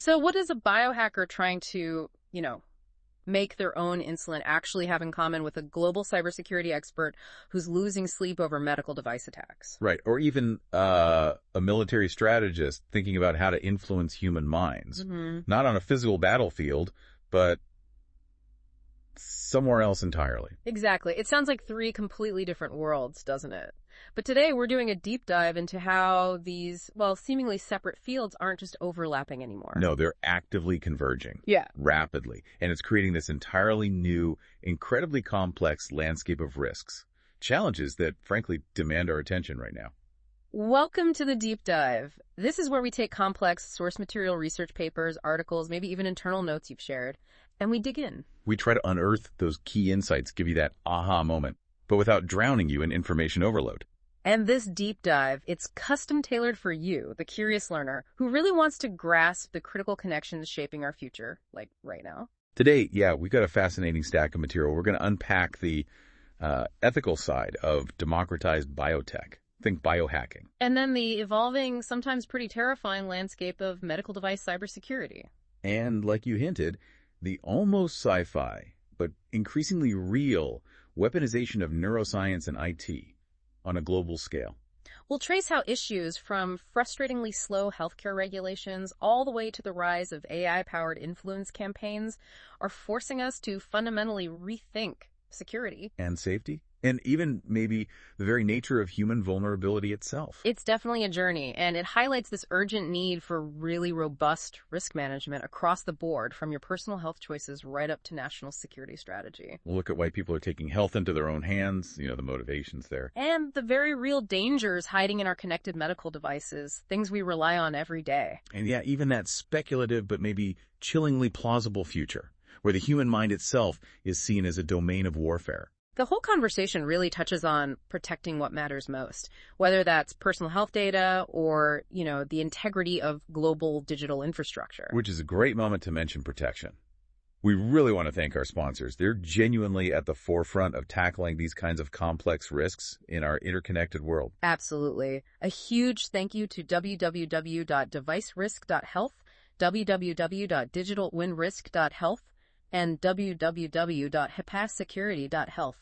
So what does a biohacker trying to, make their own insulin actually have in common with a global cybersecurity expert who's losing sleep over medical device attacks? Right. Or even a military strategist thinking about how to influence human minds, not on a physical battlefield, but somewhere else entirely. Exactly. It sounds like three completely different worlds, doesn't it? But today we're doing a deep dive into how these, seemingly separate fields aren't just overlapping anymore. No, they're actively converging. Yeah. Rapidly. And it's creating this entirely new, incredibly complex landscape of risks. Challenges that, frankly, demand our attention right now. Welcome to the deep dive. This is where we take complex source material research papers, articles, maybe even internal notes you've shared, and we dig in. We try to unearth those key insights, give you that aha moment, but without drowning you in information overload. And this deep dive, it's custom tailored for you, the curious learner, who really wants to grasp the critical connections shaping our future, like right now. Today, we've got a fascinating stack of material. We're going to unpack the ethical side of democratized biotech. Think biohacking. And then the evolving, sometimes pretty terrifying landscape of medical device cybersecurity. And like you hinted, the almost sci-fi, but increasingly real weaponization of neuroscience and IT on a global scale. We'll trace how issues from frustratingly slow healthcare regulations all the way to the rise of AI-powered influence campaigns are forcing us to fundamentally rethink security. And safety. And even maybe the very nature of human vulnerability itself. It's definitely a journey, and it highlights this urgent need for really robust risk management across the board, from your personal health choices right up to national security strategy. We'll look at why people are taking health into their own hands, the motivations there. And the very real dangers hiding in our connected medical devices, things we rely on every day. And even that speculative but maybe chillingly plausible future, where the human mind itself is seen as a domain of warfare. The whole conversation really touches on protecting what matters most, whether that's personal health data or, the integrity of global digital infrastructure. Which is a great moment to mention protection. We really want to thank our sponsors. They're genuinely at the forefront of tackling these kinds of complex risks in our interconnected world. Absolutely. A huge thank you to www.devicerisk.health, www.digitalwinrisk.health, and www.pacemakers.health.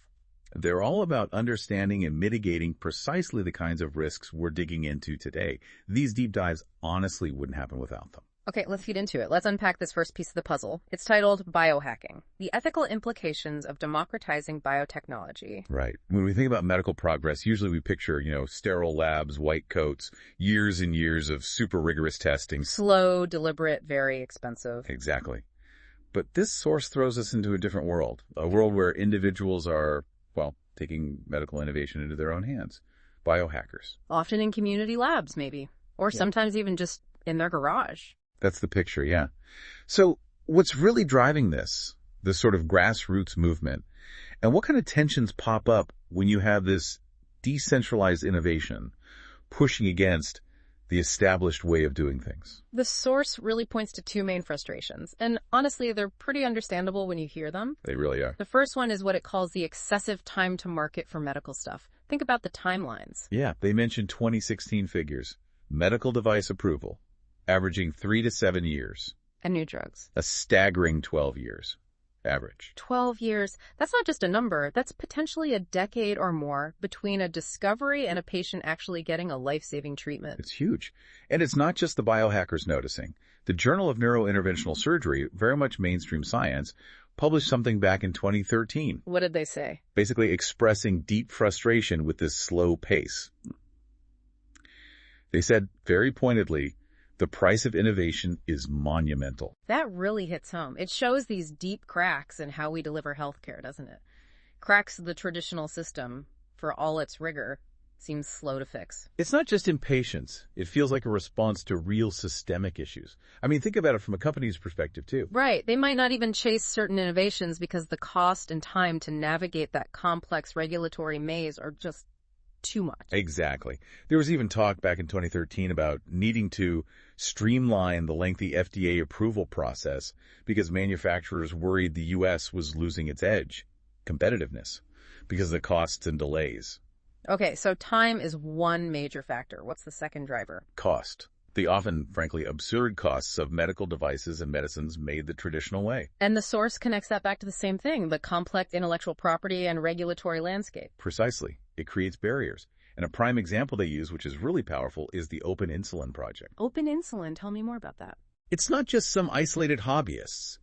They're all about understanding and mitigating precisely the kinds of risks we're digging into today. These deep dives honestly wouldn't happen without them. Okay, let's get into it. Let's unpack this first piece of the puzzle. It's titled Biohacking, the ethical implications of democratizing biotechnology. Right. When we think about medical progress, usually we picture, sterile labs, white coats, years and years of super rigorous testing. Slow, deliberate, very expensive. Exactly. But this source throws us into a different world, a world where individuals are, taking medical innovation into their own hands. Biohackers. Often in community labs, maybe. Or sometimes even just in their garage. That's the picture, yeah. So what's really driving this sort of grassroots movement, and what kind of tensions pop up when you have this decentralized innovation pushing against the established way of doing things? The source really points to two main frustrations, and honestly, they're pretty understandable when you hear them. They really are. The first one is what it calls the excessive time to market for medical stuff. Think about the timelines. Yeah, they mentioned 2016 figures. Medical device approval, averaging 3 to 7 years. And new drugs. A staggering 12 years. Average. 12 years. That's not just a number. That's potentially a decade or more between a discovery and a patient actually getting a life-saving treatment. It's huge. And it's not just the biohackers noticing. The Journal of Neurointerventional Surgery, very much mainstream science, published something back in 2013. What did they say? Basically expressing deep frustration with this slow pace. They said very pointedly, the price of innovation is monumental. That really hits home. It shows these deep cracks in how we deliver healthcare, doesn't it? Cracks the traditional system, for all its rigor, seems slow to fix. It's not just impatience. It feels like a response to real systemic issues. Think about it from a company's perspective, too. Right. They might not even chase certain innovations because the cost and time to navigate that complex regulatory maze are just too much. Exactly. There was even talk back in 2013 about needing to streamline the lengthy FDA approval process because manufacturers worried the U.S. was losing its edge, competitiveness, because of the costs and delays. Okay, so time is one major factor. What's the second driver? Cost. The often, frankly, absurd costs of medical devices and medicines made the traditional way. And the source connects that back to the same thing, the complex intellectual property and regulatory landscape. Precisely. It creates barriers. And a prime example they use, which is really powerful, is the Open Insulin Project. Open insulin, tell me more about that. It's not just some isolated hobbyists.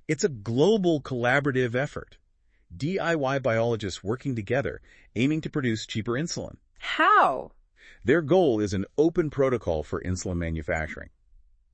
It's a global collaborative effort. DIY biologists working together, aiming to produce cheaper insulin. How? Their goal is an open protocol for insulin manufacturing.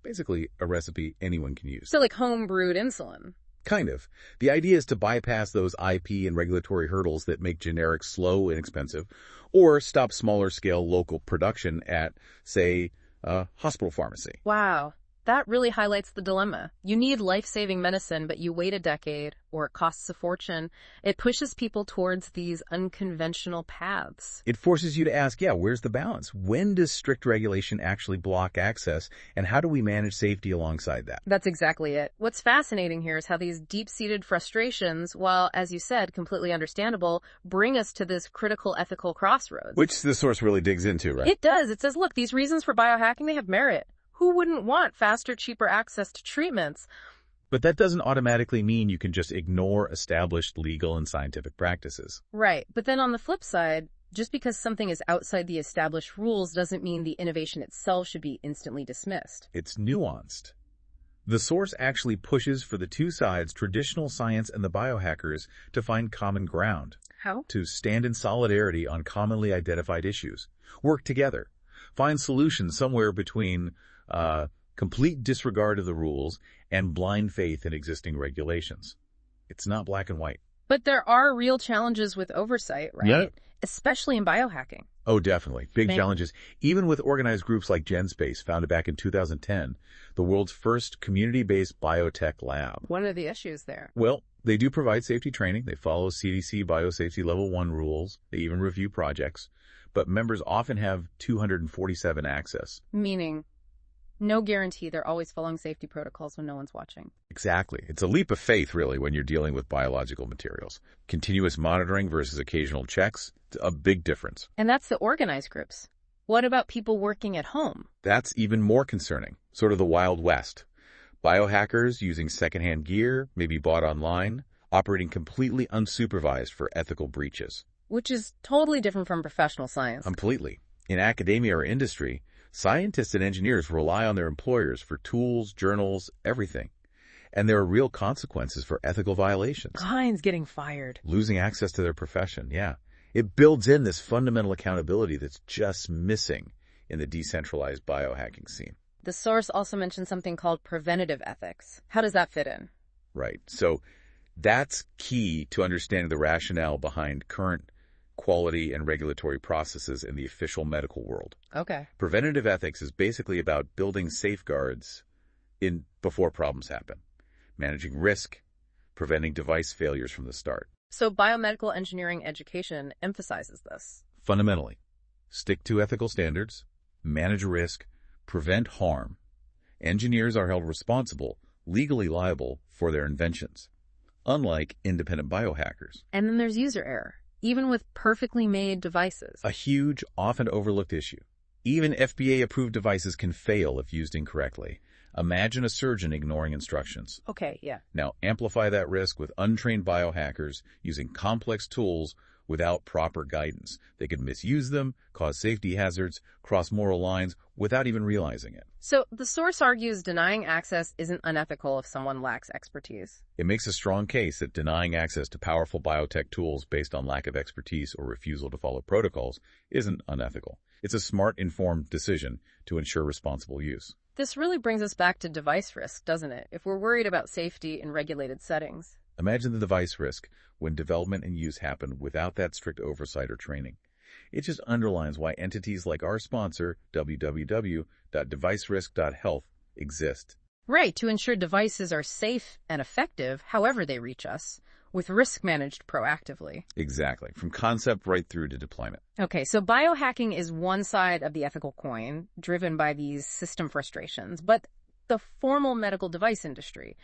Basically, a recipe anyone can use. So like home-brewed insulin. Kind of. The idea is to bypass those IP and regulatory hurdles that make generics slow and expensive, or stop smaller-scale local production at, say, a hospital pharmacy. Wow. That really highlights the dilemma. You need life-saving medicine, but you wait a decade, or it costs a fortune. It pushes people towards these unconventional paths. It forces you to ask, where's the balance? When does strict regulation actually block access, and how do we manage safety alongside that? That's exactly it. What's fascinating here is how these deep-seated frustrations, while, as you said, completely understandable, bring us to this critical ethical crossroads. Which the source really digs into, right? It does. It says, look, these reasons for biohacking, they have merit. Who wouldn't want faster, cheaper access to treatments? But that doesn't automatically mean you can just ignore established legal and scientific practices. Right. But then on the flip side, just because something is outside the established rules doesn't mean the innovation itself should be instantly dismissed. It's nuanced. The source actually pushes for the two sides, traditional science and the biohackers, to find common ground. How? To stand in solidarity on commonly identified issues. Work together. Find solutions somewhere between complete disregard of the rules and blind faith in existing regulations. It's not black and white. But there are real challenges with oversight, right? Yeah. Especially in biohacking. Oh, definitely. Big challenges. Even with organized groups like GenSpace, founded back in 2010, the world's first community-based biotech lab. What are the issues there? Well, they do provide safety training. They follow CDC biosafety level 1 rules. They even review projects. But members often have 247 access. Meaning? No guarantee they're always following safety protocols when no one's watching. Exactly. It's a leap of faith, really, when you're dealing with biological materials. Continuous monitoring versus occasional checks, a big difference. And that's the organized groups. What about people working at home? That's even more concerning, sort of the Wild West. Biohackers using secondhand gear, maybe bought online, operating completely unsupervised for ethical breaches. Which is totally different from professional science. Completely. In academia or industry, scientists and engineers rely on their employers for tools, journals, everything. And there are real consequences for ethical violations. Kinds getting fired. Losing access to their profession, yeah. It builds in this fundamental accountability that's just missing in the decentralized biohacking scene. The source also mentioned something called preventative ethics. How does that fit in? Right. So that's key to understanding the rationale behind current quality and regulatory processes in the official medical world. Okay. Preventative ethics is basically about building safeguards before problems happen, managing risk, preventing device failures from the start. So biomedical engineering education emphasizes this. Fundamentally, stick to ethical standards, manage risk, prevent harm. Engineers are held responsible, legally liable for their inventions, unlike independent biohackers. And then there's user error. Even with perfectly made devices. A huge, often overlooked issue. Even FDA-approved devices can fail if used incorrectly. Imagine a surgeon ignoring instructions. Okay, yeah. Now, amplify that risk with untrained biohackers using complex tools without proper guidance. They could misuse them, cause safety hazards, cross moral lines without even realizing it. So the source argues denying access isn't unethical if someone lacks expertise. It makes a strong case that denying access to powerful biotech tools based on lack of expertise or refusal to follow protocols isn't unethical. It's a smart, informed decision to ensure responsible use. This really brings us back to device risk, doesn't it? If we're worried about safety in regulated settings. Imagine the device risk when development and use happen without that strict oversight or training. It just underlines why entities like our sponsor, www.devicerisk.health, exist. Right, to ensure devices are safe and effective however they reach us, with risk managed proactively. Exactly, from concept right through to deployment. Okay, so biohacking is one side of the ethical coin, driven by these system frustrations, but the formal medical device industry,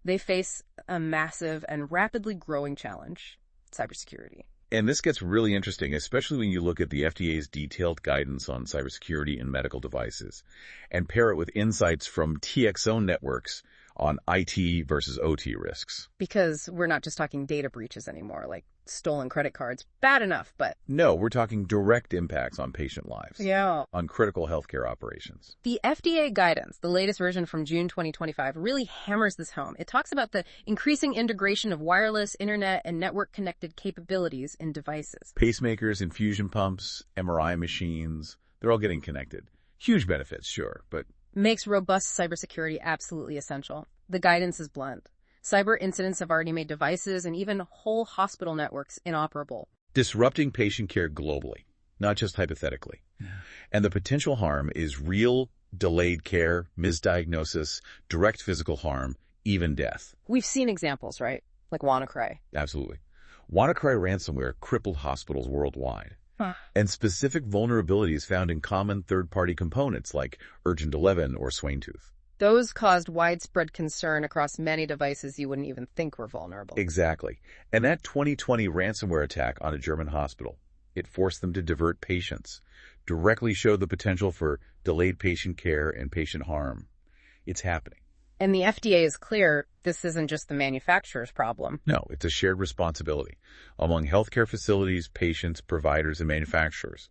they face a massive and rapidly growing challenge: cybersecurity. And this gets really interesting, especially when you look at the FDA's detailed guidance on cybersecurity in medical devices and pair it with insights from TXO networks on IT versus OT risks. Because we're not just talking data breaches anymore, like stolen credit cards. Bad enough, but... No, we're talking direct impacts on patient lives. Yeah. On critical healthcare operations. The FDA guidance, the latest version from June 2025, really hammers this home. It talks about the increasing integration of wireless, internet, and network-connected capabilities in devices. Pacemakers, infusion pumps, MRI machines, they're all getting connected. Huge benefits, sure, but... Makes robust cybersecurity absolutely essential. The guidance is blunt. Cyber incidents have already made devices and even whole hospital networks inoperable. Disrupting patient care globally, not just hypothetically. And the potential harm is real, delayed care, misdiagnosis, direct physical harm, even death. We've seen examples, right? Like WannaCry. Absolutely. WannaCry ransomware crippled hospitals worldwide. And specific vulnerabilities found in common third-party components like Urgent 11 or Swaintooth. Those caused widespread concern across many devices you wouldn't even think were vulnerable. Exactly. And that 2020 ransomware attack on a German hospital, it forced them to divert patients, directly showed the potential for delayed patient care and patient harm. It's happening. And the FDA is clear this isn't just the manufacturer's problem. No, it's a shared responsibility among healthcare facilities, patients, providers, and manufacturers.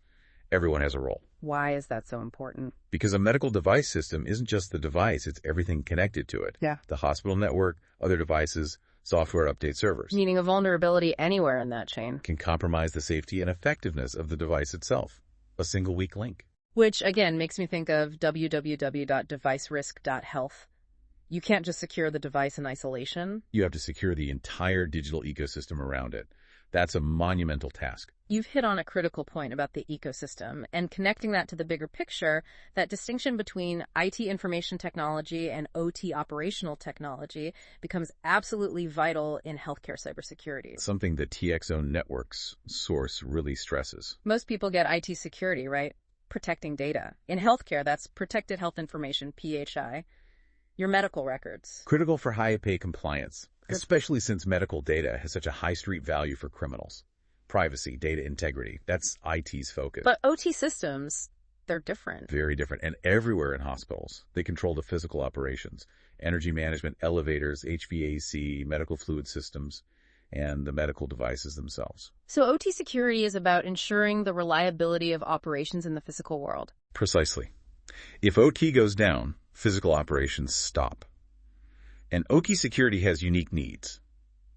Everyone has a role. Why is that so important? Because a medical device system isn't just the device, it's everything connected to it. Yeah. The hospital network, other devices, software update servers. Meaning a vulnerability anywhere in that chain. Can compromise the safety and effectiveness of the device itself. A single weak link. Which, again, makes me think of www.devicerisk.health. You can't just secure the device in isolation. You have to secure the entire digital ecosystem around it. That's a monumental task. You've hit on a critical point about the ecosystem, and connecting that to the bigger picture, that distinction between IT information technology and OT operational technology becomes absolutely vital in healthcare cybersecurity. Something that TXO Networks source really stresses. Most people get IT security, right? Protecting data. In healthcare, that's protected health information, PHI. Your medical records. Critical for high-pay compliance, especially since medical data has such a high street value for criminals. Privacy, data integrity, that's IT's focus. But OT systems, they're different. Very different. And everywhere in hospitals, they control the physical operations, energy management, elevators, HVAC, medical fluid systems, and the medical devices themselves. So OT security is about ensuring the reliability of operations in the physical world. Precisely. If OT goes down, physical operations stop. And OT security has unique needs.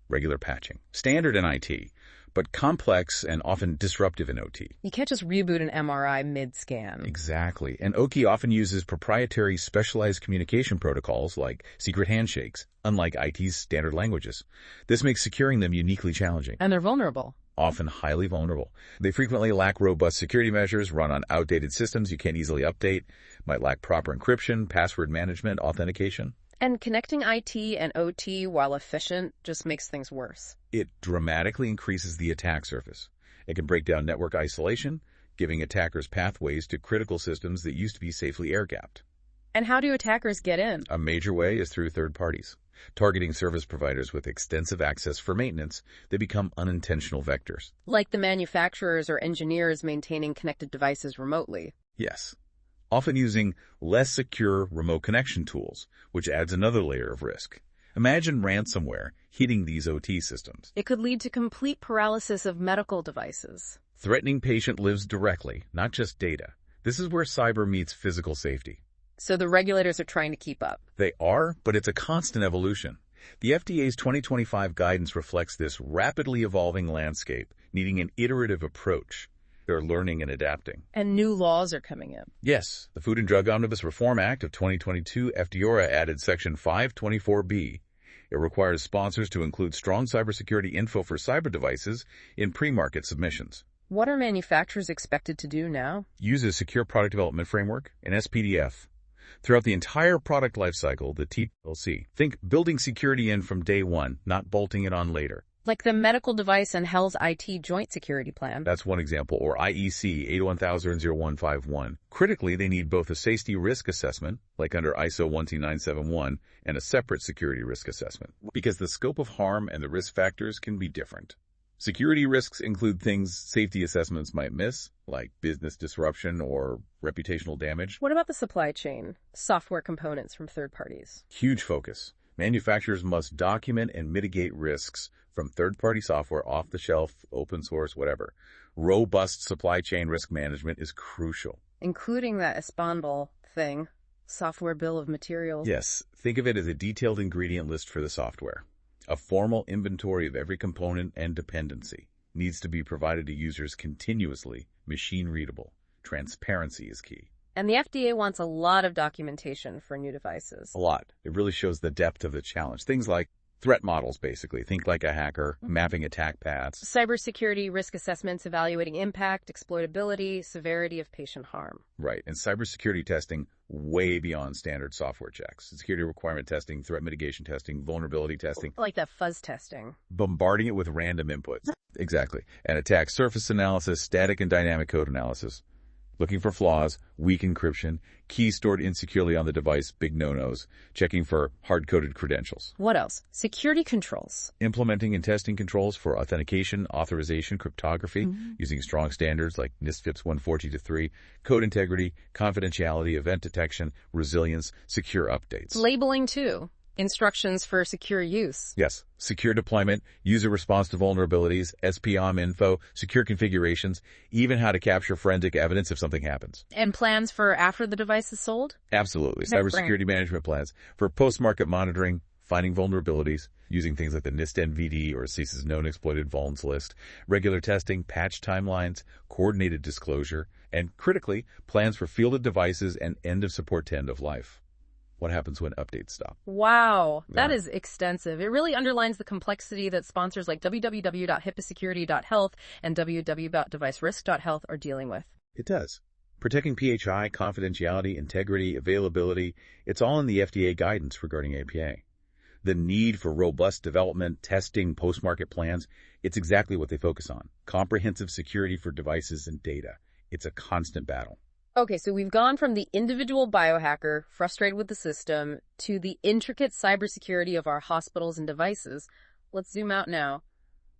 Regular patching, standard in IT, but complex and often disruptive in OT. You can't just reboot an MRI mid-scan. Exactly. And OT often uses proprietary specialized communication protocols like secret handshakes, unlike IT's standard languages. This makes securing them uniquely challenging. And they're vulnerable. Often highly vulnerable. They frequently lack robust security measures, run on outdated systems you can't easily update, might lack proper encryption, password management, authentication. And connecting IT and OT, while efficient, just makes things worse. It dramatically increases the attack surface. It can break down network isolation, giving attackers pathways to critical systems that used to be safely air-gapped. And how do attackers get in? A major way is through third parties. Targeting service providers with extensive access for maintenance, they become unintentional vectors. Like the manufacturers or engineers maintaining connected devices remotely. Yes. Often using less secure remote connection tools, which adds another layer of risk. Imagine ransomware hitting these OT systems. It could lead to complete paralysis of medical devices. Threatening patient lives directly, not just data. This is where cyber meets physical safety. So the regulators are trying to keep up. They are, but it's a constant evolution. The FDA's 2025 guidance reflects this rapidly evolving landscape, needing an iterative approach. They're learning and adapting. And new laws are coming in. Yes, the Food and Drug Omnibus Reform Act of 2022, FDORA, added Section 524B. It requires sponsors to include strong cybersecurity info for cyber devices in pre-market submissions. What are manufacturers expected to do now? Use a secure product development framework, an SPDF. Throughout the entire product lifecycle, the TLC. Think building security in from day one, not bolting it on later. Like the medical device and health IT joint security plan. That's one example, or IEC 8100151. Critically, they need both a safety risk assessment, like under ISO 12971, and a separate security risk assessment, because the scope of harm and the risk factors can be different. Security risks include things safety assessments might miss, like business disruption or reputational damage. What about the supply chain? Software components from third parties. Huge focus. Manufacturers must document and mitigate risks from third-party software, off-the-shelf, open source, whatever. Robust supply chain risk management is crucial. Including that ESPONBL thing, software bill of materials. Yes, think of it as a detailed ingredient list for the software. A formal inventory of every component and dependency needs to be provided to users continuously, machine-readable. Transparency is key. And the FDA wants a lot of documentation for new devices. A lot. It really shows the depth of the challenge. Things like threat models, basically. Think like a hacker, mapping attack paths. Cybersecurity risk assessments evaluating impact, exploitability, severity of patient harm. Right. And cybersecurity testing way beyond standard software checks. Security requirement testing, threat mitigation testing, vulnerability testing. Like that fuzz testing. Bombarding it with random inputs. Exactly. And attack surface analysis, static and dynamic code analysis. Looking for flaws, weak encryption, keys stored insecurely on the device, big no-nos, checking for hard-coded credentials. What else? Security controls. Implementing and testing controls for authentication, authorization, cryptography, using strong standards like NIST FIPS 142-3, code integrity, confidentiality, event detection, resilience, secure updates. Labeling, too. Instructions for secure use. Yes. Secure deployment, user response to vulnerabilities, SPOM info, secure configurations, even how to capture forensic evidence if something happens. And plans for after the device is sold? Absolutely. Cybersecurity management plans for post-market monitoring, finding vulnerabilities, using things like the NIST NVD or CISO's known exploited vulns list, regular testing, patch timelines, coordinated disclosure, and critically, plans for fielded devices and end of support to end of life. What happens when updates stop? Wow, that is extensive. It really underlines the complexity that sponsors like www.hipasecurity.health and www.devicerisk.health are dealing with. It does. Protecting PHI, confidentiality, integrity, availability, it's all in the FDA guidance regarding APA. The need for robust development, testing, post-market plans, it's exactly what they focus on. Comprehensive security for devices and data. It's a constant battle. Okay, so we've gone from the individual biohacker frustrated with the system to the intricate cybersecurity of our hospitals and devices. Let's zoom out now.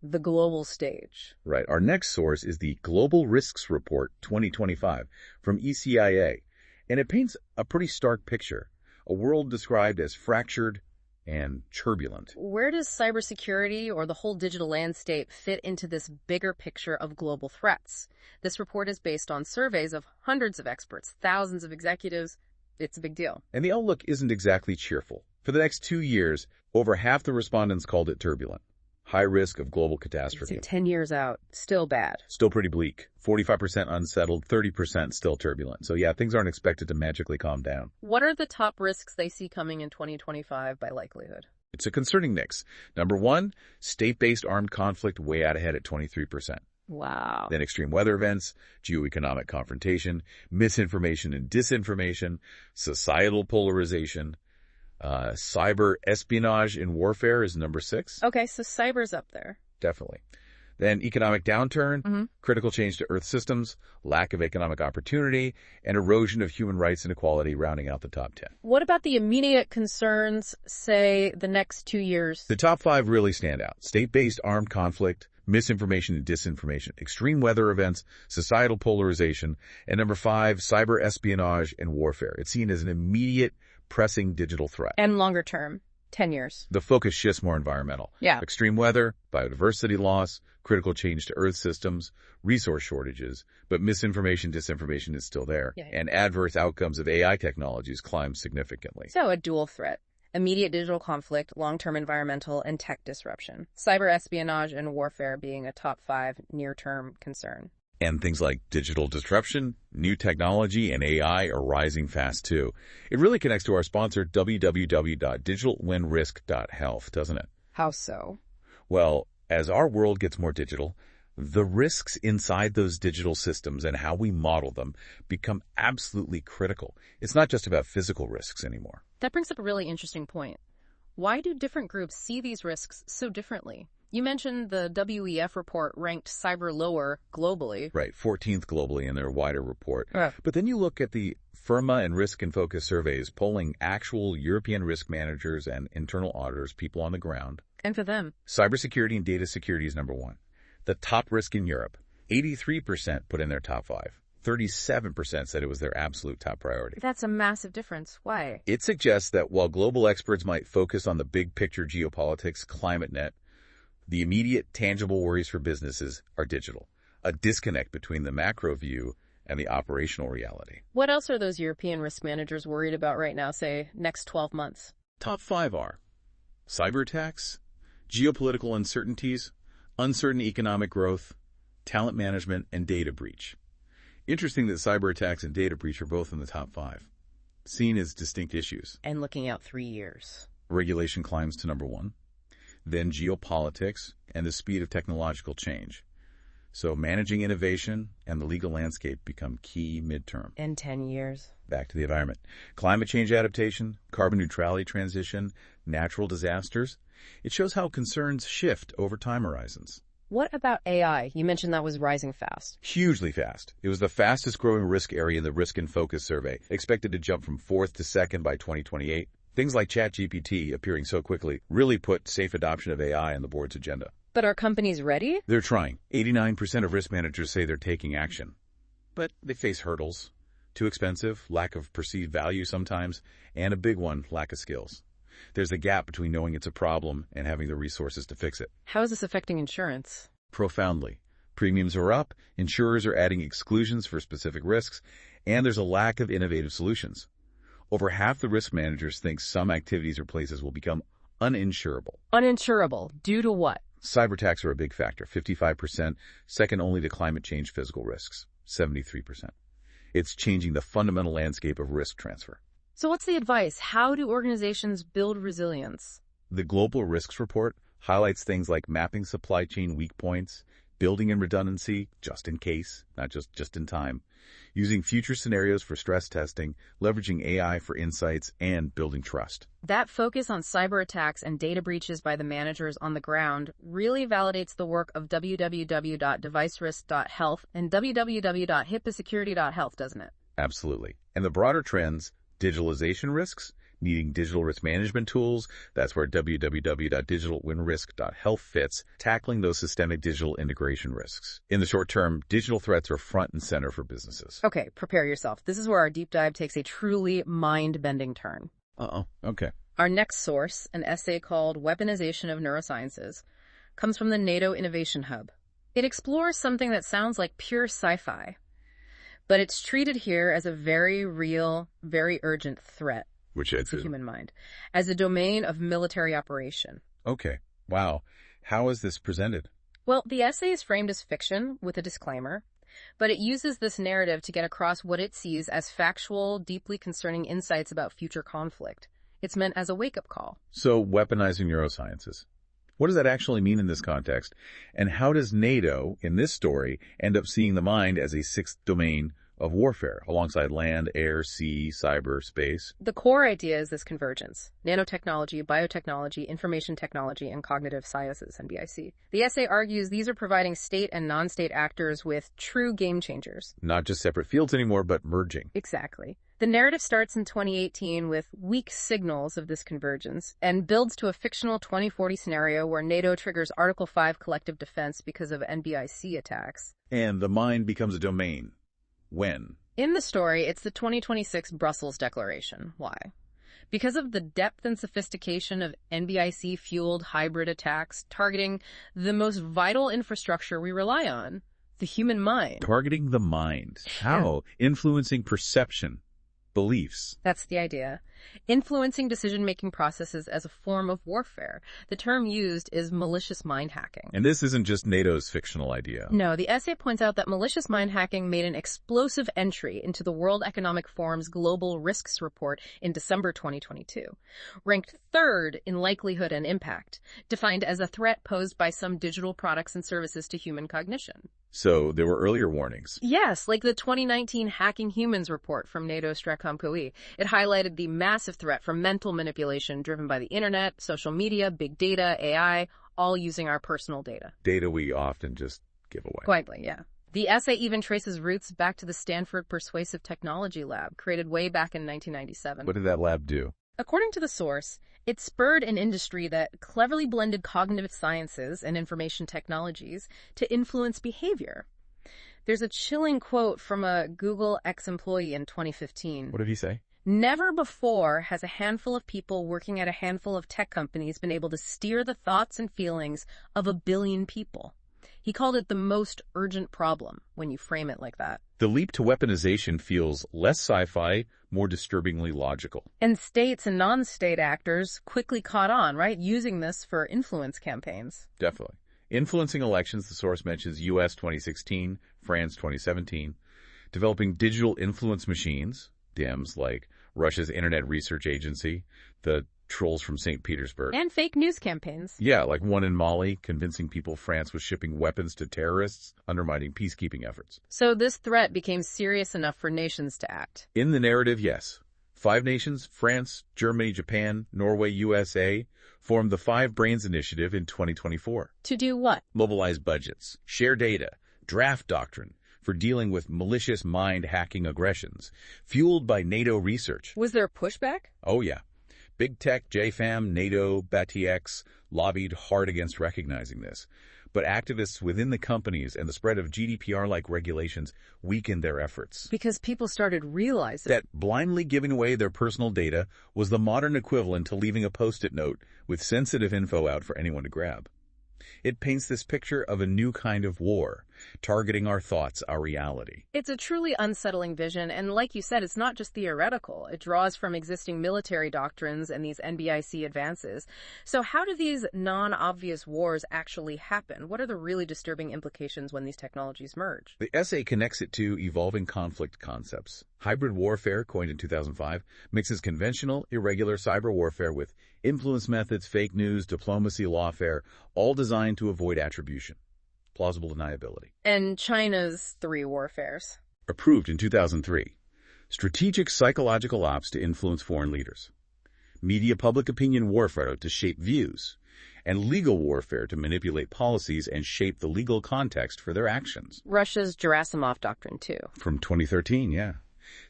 The global stage. Right. Our next source is the Global Risks Report 2025 from ECIA, and it paints a pretty stark picture. A world described as fractured and turbulent. Where does cybersecurity or the whole digital landscape fit into this bigger picture of global threats? This report is based on surveys of hundreds of experts, thousands of executives. It's a big deal. And the outlook isn't exactly cheerful. For the next 2 years, over half the respondents called it turbulent. High risk of global catastrophe. So 10 years out, still bad. Still pretty bleak. 45% unsettled, 30% still turbulent. So yeah, things aren't expected to magically calm down. What are the top risks they see coming in 2025 by likelihood? It's a concerning mix. Number 1, state-based armed conflict way out ahead at 23%. Wow. Then extreme weather events, geoeconomic confrontation, misinformation and disinformation, societal polarization, cyber espionage and warfare is number 6. Okay, so cyber's up there. Definitely. Then economic downturn, critical change to Earth systems, lack of economic opportunity, and erosion of human rights and equality rounding out the top 10. What about the immediate concerns, say, the next 2 years? The top 5 really stand out. State-based armed conflict, misinformation and disinformation, extreme weather events, societal polarization, and number 5, cyber espionage and warfare. It's seen as an immediate, pressing digital threat. And longer term, 10 years. The focus shifts more environmental. Yeah. Extreme weather, biodiversity loss, critical change to Earth systems, resource shortages, but misinformation, disinformation is still there. Yeah. And adverse outcomes of AI technologies climb significantly. So a dual threat. Immediate digital conflict, long-term environmental, and tech disruption. Cyber espionage and warfare being a top 5 near-term concern. And things like digital disruption, new technology, and AI are rising fast too. It really connects to our sponsor, www.digitalwinrisk.health, doesn't it? How so? Well, as our world gets more digital, the risks inside those digital systems and how we model them become absolutely critical. It's not just about physical risks anymore. That brings up a really interesting point. Why do different groups see these risks so differently? You mentioned the WEF report ranked cyber lower globally. Right, 14th globally in their wider report. Yeah. But then you look at the FIRMA and Risk and Focus surveys polling actual European risk managers and internal auditors, people on the ground. And for them, Cybersecurity and data security is number 1. The top risk in Europe, 83% put in their top 5. 37% said it was their absolute top priority. That's a massive difference. Why? It suggests that while global experts might focus on the big picture geopolitics, climate net, the immediate tangible worries for businesses are digital. A disconnect between the macro view and the operational reality. What else are those European risk managers worried about right now, say, next 12 months? Top 5 are cyber attacks, geopolitical uncertainties, uncertain economic growth, talent management, and data breach. Interesting that cyber attacks and data breach are both in the top 5, seen as distinct issues. And looking out 3 years. Regulation climbs to number 1, then geopolitics and the speed of technological change. So managing innovation and the legal landscape become key midterm. In 10 years. Back to the environment. Climate change adaptation, carbon neutrality transition, natural disasters. It shows how concerns shift over time horizons. What about AI? You mentioned that was rising fast. Hugely fast. It was the fastest growing risk area in the Risk and Focus survey, expected to jump from 4th to 2nd by 2028. Things like ChatGPT appearing so quickly really put safe adoption of AI on the board's agenda. But are companies ready? They're trying. 89% of risk managers say they're taking action. But they face hurdles. Too expensive, lack of perceived value sometimes, and a big one, lack of skills. There's a gap between knowing it's a problem and having the resources to fix it. How is this affecting insurance? Profoundly. Premiums are up, insurers are adding exclusions for specific risks, and there's a lack of innovative solutions. Over half the risk managers think some activities or places will become uninsurable. Uninsurable. Due to what? Cyber attacks are a big factor, 55%, second only to climate change physical risks, 73%. It's changing the fundamental landscape of risk transfer. So what's the advice? How do organizations build resilience? The Global Risks Report highlights things like mapping supply chain weak points, building in redundancy, just in case, not just in time, using future scenarios for stress testing, leveraging AI for insights, and building trust. That focus on cyber attacks and data breaches by the managers on the ground really validates the work of www.devicerisk.health and www.hippasecurity.health, doesn't it? Absolutely. And the broader trends, digitalization risks, needing digital risk management tools, that's where www.digitalwinrisk.health fits, tackling those systemic digital integration risks. In the short term, digital threats are front and center for businesses. Okay, prepare yourself. This is where our deep dive takes a truly mind-bending turn. Okay. Our next source, an essay called Weaponization of Neurosciences, comes from the NATO Innovation Hub. It explores something that sounds like pure sci-fi, but it's treated here as a very real, very urgent threat. Which is the human mind, as a domain of military operation. Okay. Wow. How is this presented? Well, the essay is framed as fiction with a disclaimer, but it uses this narrative to get across what it sees as factual, deeply concerning insights about future conflict. It's meant as a wake-up call. So, weaponizing neurosciences. What does that actually mean in this context? And how does NATO, in this story, end up seeing the mind as a sixth domain of warfare, alongside land, air, sea, cyber, space? The core idea is this convergence: nanotechnology, biotechnology, information technology, and cognitive sciences, NBIC. The essay argues these are providing state and non-state actors with true game changers. Not just separate fields anymore, but merging. Exactly. The narrative starts in 2018 with weak signals of this convergence and builds to a fictional 2040 scenario where NATO triggers Article 5 collective defense because of NBIC attacks. And the mind becomes a domain. When? In the story, it's the 2026 Brussels Declaration. Why? Because of the depth and sophistication of NBIC-fueled hybrid attacks targeting the most vital infrastructure we rely on, the human mind. Targeting the mind. How? Yeah. Influencing perception, beliefs. That's the idea. Influencing decision-making processes as a form of warfare. The term used is malicious mind hacking. And this isn't just NATO's fictional idea. No, the essay points out that malicious mind hacking made an explosive entry into the World Economic Forum's Global Risks Report in December 2022, ranked third in likelihood and impact, defined as a threat posed by some digital products and services to human cognition. So there were earlier warnings. Yes, like the 2019 Hacking Humans report from NATO Stratcom COE. It highlighted the massive threat from mental manipulation driven by the internet, social media, big data, AI, all using our personal data. Data we often just give away. Quietly, yeah. The essay even traces roots back to the Stanford Persuasive Technology Lab, created way back in 1997. What did that lab do? According to the source, it spurred an industry that cleverly blended cognitive sciences and information technologies to influence behavior. There's a chilling quote from a Google ex-employee in 2015. What did he say? Never before has a handful of people working at a handful of tech companies been able to steer the thoughts and feelings of 1 billion people. He called it the most urgent problem when you frame it like that. The leap to weaponization feels less sci-fi, more disturbingly logical. And states and non-state actors quickly caught on, right? Using this for influence campaigns. Definitely. Influencing elections, the source mentions U.S. 2016, France 2017, developing digital influence machines, DIMs, like Russia's Internet Research Agency, the trolls from St. Petersburg. And fake news campaigns. Yeah, like one in Mali, convincing people France was shipping weapons to terrorists, undermining peacekeeping efforts. So this threat became serious enough for nations to act. In the narrative, yes. 5 nations, France, Germany, Japan, Norway, USA, formed the 5 Brains Initiative in 2024. To do what? Mobilize budgets, share data, draft doctrine for dealing with malicious mind-hacking aggressions, fueled by NATO research. Was there pushback? Oh, yeah. Big Tech, JFAM, NATO, BATX lobbied hard against recognizing this. But activists within the companies and the spread of GDPR-like regulations weakened their efforts. Because people started realizing That blindly giving away their personal data was the modern equivalent to leaving a Post-it note with sensitive info out for anyone to grab. It paints this picture of a new kind of war, targeting our thoughts, our reality. It's a truly unsettling vision, and like you said, it's not just theoretical. It draws from existing military doctrines and these NBIC advances. So how do these non-obvious wars actually happen? What are the really disturbing implications when these technologies merge? The essay connects it to evolving conflict concepts. Hybrid warfare, coined in 2005, mixes conventional, irregular cyber warfare with influence methods, fake news, diplomacy, lawfare, all designed to avoid attribution. Plausible deniability. And China's 3 warfares. Approved in 2003. Strategic psychological ops to influence foreign leaders. Media public opinion warfare to shape views. And legal warfare to manipulate policies and shape the legal context for their actions. Russia's Gerasimov Doctrine, too. From 2013, yeah.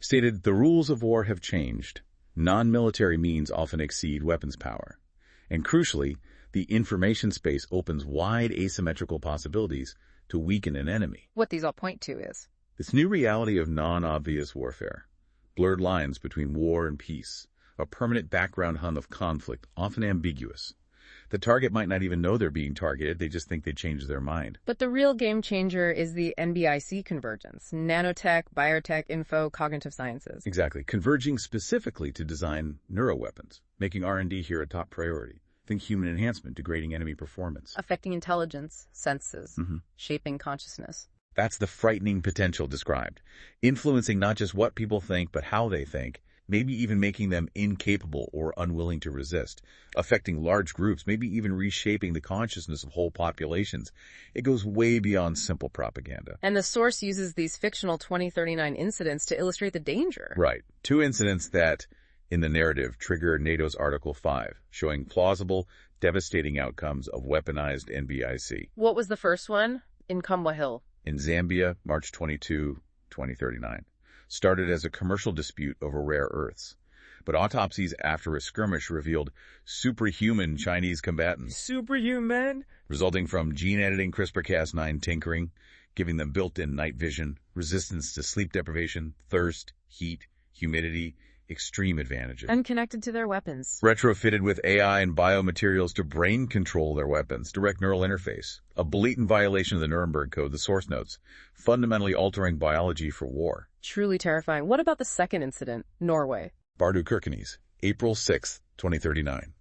Stated, the rules of war have changed. Non-military means often exceed weapons power. And crucially, the information space opens wide asymmetrical possibilities to weaken an enemy. What these all point to is This new reality of non-obvious warfare. Blurred lines between war and peace. A permanent background hum of conflict, often ambiguous. The target might not even know they're being targeted, they just think they changed their mind. But the real game changer is the NBIC convergence. Nanotech, biotech, info, cognitive sciences. Exactly. Converging specifically to design neuroweapons, making R&D here a top priority. Think human enhancement, degrading enemy performance. Affecting intelligence, senses, shaping consciousness. That's the frightening potential described. Influencing not just what people think, but how they think. Maybe even making them incapable or unwilling to resist. Affecting large groups, maybe even reshaping the consciousness of whole populations. It goes way beyond simple propaganda. And the source uses these fictional 2039 incidents to illustrate the danger. Right. 2 incidents that, in the narrative, trigger NATO's Article 5, showing plausible, devastating outcomes of weaponized NBIC. What was the first one? In Kumwa Hill. In Zambia, March 22, 2039. Started as a commercial dispute over rare earths. But autopsies after a skirmish revealed superhuman Chinese combatants. Superhuman? Resulting from gene editing CRISPR-Cas9 tinkering, giving them built-in night vision, resistance to sleep deprivation, thirst, heat, humidity, extreme advantages. And connected to their weapons. Retrofitted with AI and biomaterials to brain control their weapons, direct neural interface. A blatant violation of the Nuremberg Code, the source notes, fundamentally altering biology for war. Truly terrifying. What about the second incident, Norway? Bardu-Kirkenes, April 6, 2039.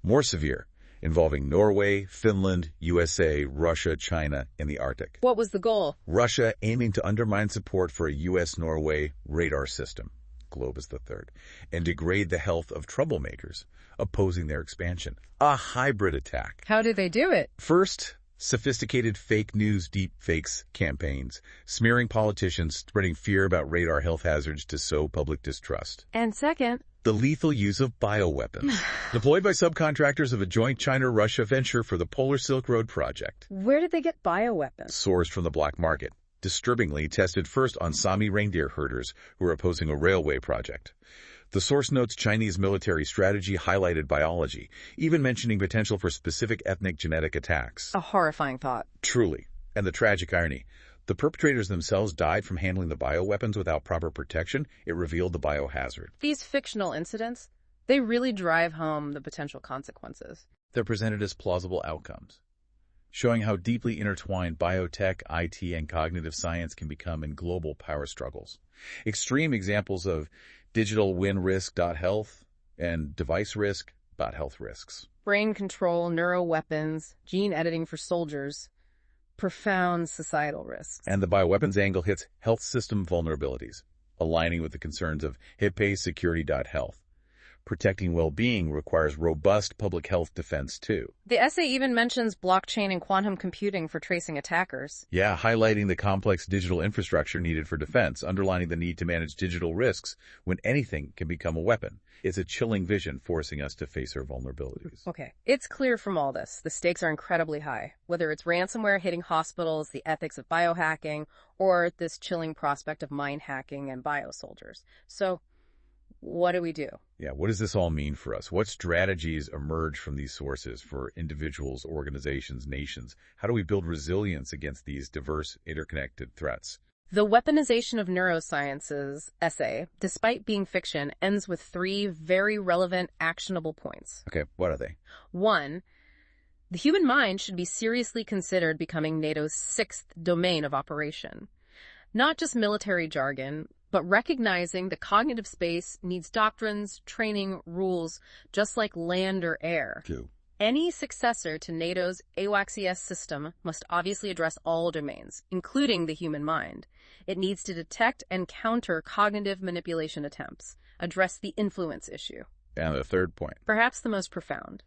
More severe, involving Norway, Finland, USA, Russia, China, and the Arctic. What was the goal? Russia aiming to undermine support for a U.S.-Norway radar system. Globe is the third, and degrade the health of troublemakers, opposing their expansion. A hybrid attack. How did they do it? First, sophisticated fake news deep fakes campaigns, smearing politicians, spreading fear about radar health hazards to sow public distrust. And second, the lethal use of bioweapons, deployed by subcontractors of a joint China-Russia venture for the Polar Silk Road project. Where did they get bioweapons? Sourced from the black market. Disturbingly tested first on Sami reindeer herders who are opposing a railway project. The source notes Chinese military strategy highlighted biology, even mentioning potential for specific ethnic genetic attacks. A horrifying thought. Truly. And the tragic irony. The perpetrators themselves died from handling the bioweapons without proper protection. It revealed the biohazard. These fictional incidents, they really drive home the potential consequences. They're presented as plausible outcomes, showing how deeply intertwined biotech, IT, and cognitive science can become in global power struggles. Extreme examples of digital win risk.health and device risk.health risks. Brain control, neuroweapons, gene editing for soldiers, profound societal risks. And the bioweapons angle hits health system vulnerabilities, aligning with the concerns of pacemakers.health. Protecting well-being requires robust public health defense, too. The essay even mentions blockchain and quantum computing for tracing attackers. Yeah, highlighting the complex digital infrastructure needed for defense, underlining the need to manage digital risks when anything can become a weapon. It's a chilling vision forcing us to face our vulnerabilities. Okay, it's clear from all this, the stakes are incredibly high. Whether it's ransomware hitting hospitals, the ethics of biohacking, or this chilling prospect of mind hacking and biosoldiers. So, what do we do? Yeah, what does this all mean for us? What strategies emerge from these sources for individuals, organizations, nations? How do we build resilience against these diverse, interconnected threats? The Weaponization of Neurosciences essay, despite being fiction, ends with 3 very relevant, actionable points. Okay, what are they? 1, the human mind should be seriously considered becoming NATO's 6th domain of operation. Not just military jargon, but recognizing the cognitive space needs doctrines, training, rules, just like land or air. 2. Any successor to NATO's AWACS system must obviously address all domains, including the human mind. It needs to detect and counter cognitive manipulation attempts, address the influence issue. And the 3rd point. Perhaps the most profound.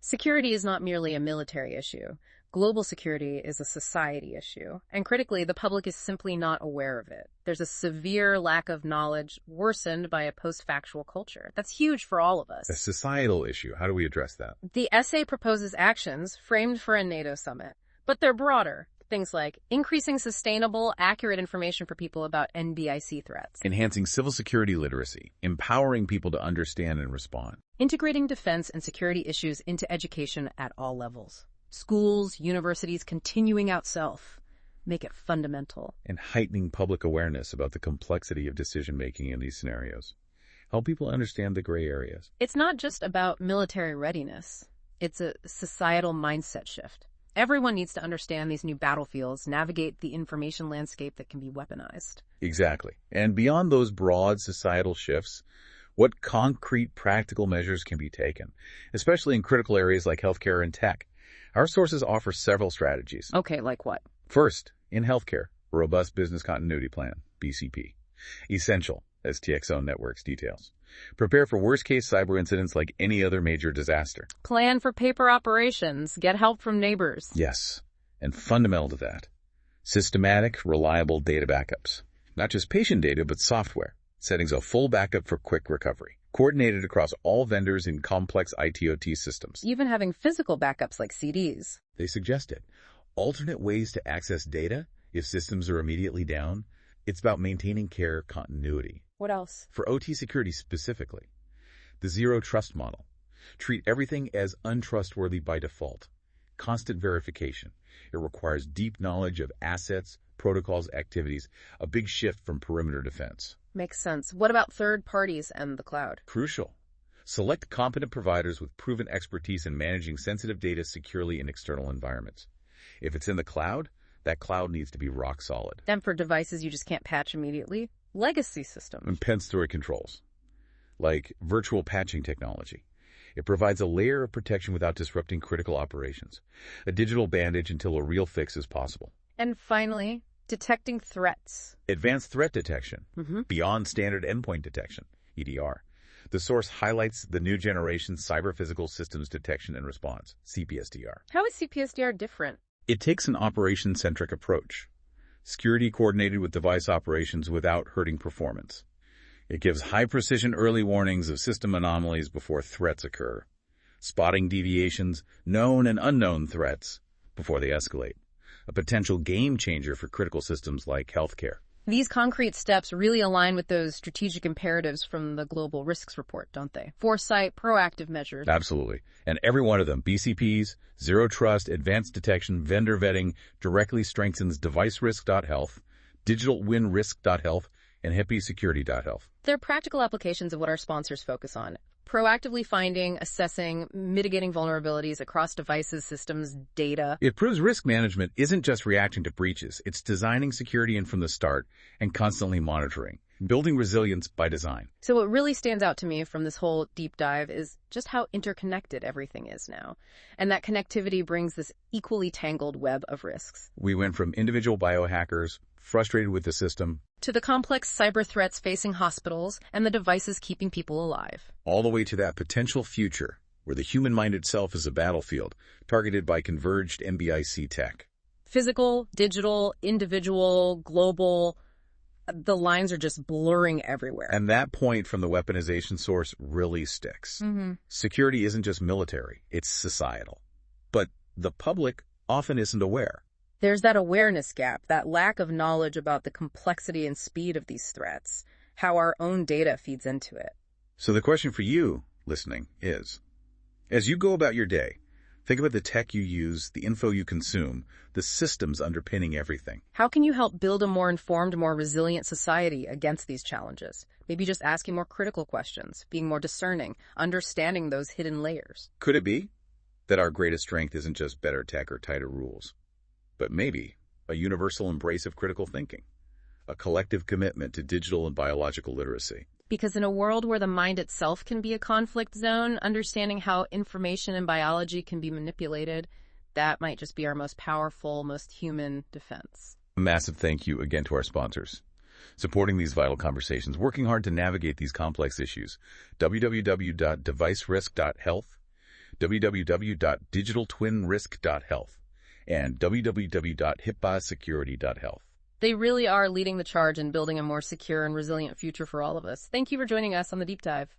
Security is not merely a military issue. Global security is a society issue, and critically, the public is simply not aware of it. There's a severe lack of knowledge worsened by a post-factual culture. That's huge for all of us. A societal issue. How do we address that? The essay proposes actions framed for a NATO summit, but they're broader. Things like increasing sustainable, accurate information for people about NBIC threats. Enhancing civil security literacy, empowering people to understand and respond. Integrating defense and security issues into education at all levels. Schools, universities, continuing out self. Make it fundamental. And heightening public awareness about the complexity of decision-making in these scenarios. Help people understand the gray areas. It's not just about military readiness. It's a societal mindset shift. Everyone needs to understand these new battlefields, navigate the information landscape that can be weaponized. Exactly. And beyond those broad societal shifts, what concrete practical measures can be taken, especially in critical areas like healthcare and tech? Our sources offer several strategies. Okay, like what? First, in healthcare, robust business continuity plan, BCP. Essential, as TXO Networks details. Prepare for worst-case cyber incidents like any other major disaster. Plan for paper operations. Get help from neighbors. Yes, and fundamental to that, systematic, reliable data backups. Not just patient data, but software. Settings a full backup for quick recovery. Coordinated across all vendors in complex IT/OT systems. Even having physical backups like CDs. They suggested alternate ways to access data if systems are immediately down. It's about maintaining care continuity. What else? For OT security specifically, the zero trust model. Treat everything as untrustworthy by default. Constant verification. It requires deep knowledge of assets, protocols, activities, a big shift from perimeter defense. Makes sense. What about third parties and the cloud? Crucial. Select competent providers with proven expertise in managing sensitive data securely in external environments. If it's in the cloud, that cloud needs to be rock solid. And for devices you just can't patch immediately, legacy systems. And pen story controls, like virtual patching technology. It provides a layer of protection without disrupting critical operations. A digital bandage until a real fix is possible. And finally, detecting threats. Advanced threat detection, beyond standard endpoint detection, EDR. The source highlights the new generation Cyber Physical Systems Detection and Response, CPSDR. How is CPSDR different? It takes an operation-centric approach. Security coordinated with device operations without hurting performance. It gives high-precision early warnings of system anomalies before threats occur, spotting deviations, known and unknown threats, before they escalate. A potential game changer for critical systems like healthcare. These concrete steps really align with those strategic imperatives from the Global Risks Report, don't they? Foresight, proactive measures. Absolutely. And every one of them, BCPs, Zero Trust, Advanced Detection, Vendor Vetting, directly strengthens DeviceRisk.health, DigitalWinRisk.health, and HIPAASecurity.health. They're practical applications of what our sponsors focus on. Proactively finding, assessing, mitigating vulnerabilities across devices, systems, data. It proves risk management isn't just reacting to breaches. It's designing security in from the start and constantly monitoring, building resilience by design. So what really stands out to me from this whole deep dive is just how interconnected everything is now. And that connectivity brings this equally tangled web of risks. We went from individual biohackers, frustrated with the system, to the complex cyber threats facing hospitals and the devices keeping people alive. all the way to that potential future where the human mind itself is a battlefield targeted by converged MBIC tech. Physical, digital, individual, global, the lines are just blurring everywhere. And that point from the weaponization source really sticks. Security isn't just military, it's societal. But the public often isn't aware. There's that awareness gap, that lack of knowledge about the complexity and speed of these threats, how our own data feeds into it. So the question for you, listening, is, as you go about your day, think about the tech you use, the info you consume, the systems underpinning everything. How can you help build a more informed, more resilient society against these challenges? Maybe just asking more critical questions, being more discerning, understanding those hidden layers. Could it be that our greatest strength isn't just better tech or tighter rules, but maybe a universal embrace of critical thinking, a collective commitment to digital and biological literacy? Because in a world where the mind itself can be a conflict zone, understanding how information and biology can be manipulated, that might just be our most powerful, most human defense. A massive thank you again to our sponsors, supporting these vital conversations, working hard to navigate these complex issues. www.devicerisk.health, www.digitaltwinrisk.health, and www.hipaasecurity.health. They really are leading the charge in building a more secure and resilient future for all of us. Thank you for joining us on the Deep Dive.